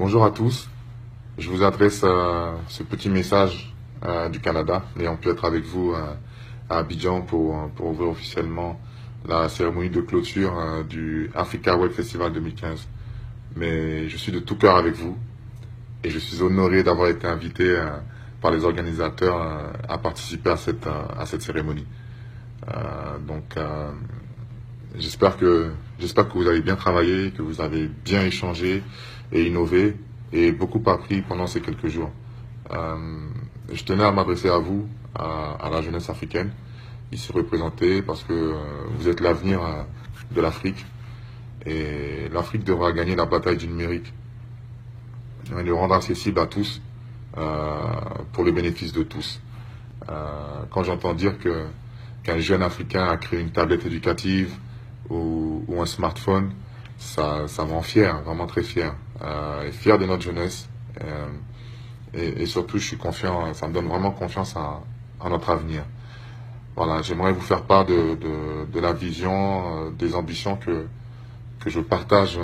Bonjour à tous, je vous adresse ce petit message du Canada, ayant pu être avec vous à Abidjan pour ouvrir officiellement la cérémonie de clôture du Africa Web Festival 2015. Mais je suis de tout cœur avec vous et je suis honoré d'avoir été invité par les organisateurs à participer à cette cérémonie. J'espère que vous avez bien travaillé, que vous avez bien échangé et innové et beaucoup appris pendant ces quelques jours. Je tenais à m'adresser à vous, à la jeunesse africaine, ici représentée, parce que vous êtes l'avenir de l'Afrique et l'Afrique devra gagner la bataille du numérique et le rendre accessible à tous pour le bénéfice de tous. Quand j'entends dire qu'un jeune Africain a créé une tablette éducative ou un smartphone, ça me rend fier, vraiment très fier. Et fier de notre jeunesse. Et surtout, je suis confiant, ça me donne vraiment confiance à notre avenir. Voilà, j'aimerais vous faire part de la vision, des ambitions que je partage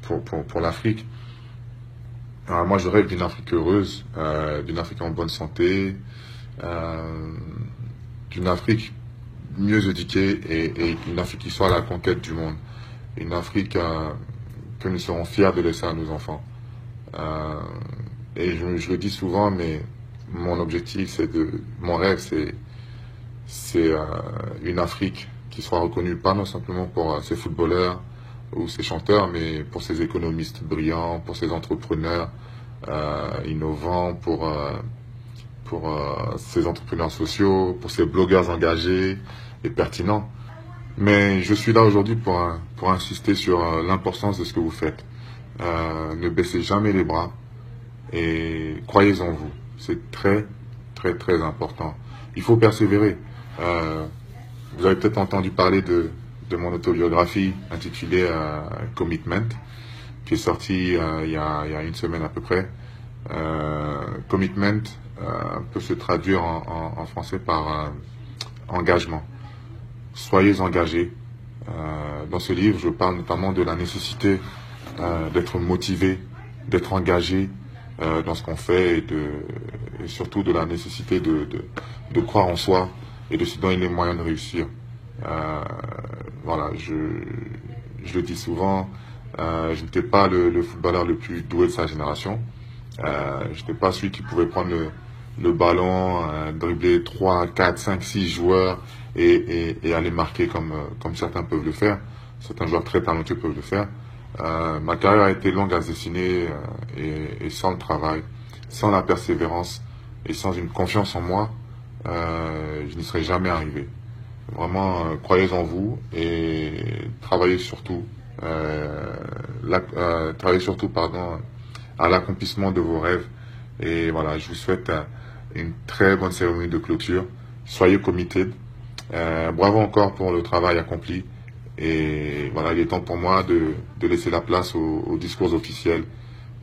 pour l'Afrique. Moi, je rêve d'une Afrique heureuse, d'une Afrique en bonne santé, d'une Afrique mieux éduquée et une Afrique qui soit à la conquête du monde. Une Afrique que nous serons fiers de laisser à nos enfants. Et je le dis souvent, mais mon objectif, mon rêve, c'est une Afrique qui soit reconnue pas non simplement pour ses footballeurs ou ses chanteurs, mais pour ses économistes brillants, pour ses entrepreneurs innovants, pour ses entrepreneurs sociaux, pour ses blogueurs engagés et pertinents. Mais je suis là aujourd'hui pour insister sur l'importance de ce que vous faites. Ne baissez jamais les bras et croyez en vous. C'est très, très, très important. Il faut persévérer. Vous avez peut-être entendu parler de mon autobiographie intitulée Commitment, qui est sortie il y a une semaine à peu près. Commitment peut se traduire en français par engagement. Soyez engagés. Dans ce livre, je parle notamment de la nécessité d'être motivé, d'être engagé dans ce qu'on fait et surtout de la nécessité de croire en soi et de se donner les moyens de réussir. Voilà, je le dis souvent, je n'étais pas le footballeur le plus doué de sa génération. Je n'étais pas celui qui pouvait prendre le ballon, dribbler 3, 4, 5, 6 joueurs et aller marquer comme certains peuvent le faire. Certains joueurs très talentueux peuvent le faire. Ma carrière a été longue à se dessiner et sans le travail, sans la persévérance et sans une confiance en moi, je n'y serais jamais arrivé. Vraiment, croyez en vous et travaillez surtout, à l'accomplissement de vos rêves. Et voilà, je vous souhaite une très bonne cérémonie de clôture. Soyez committed. Bravo encore pour le travail accompli. Et voilà, il est temps pour moi de laisser la place au discours officiel.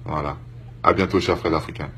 Voilà. À bientôt, chers frères africains.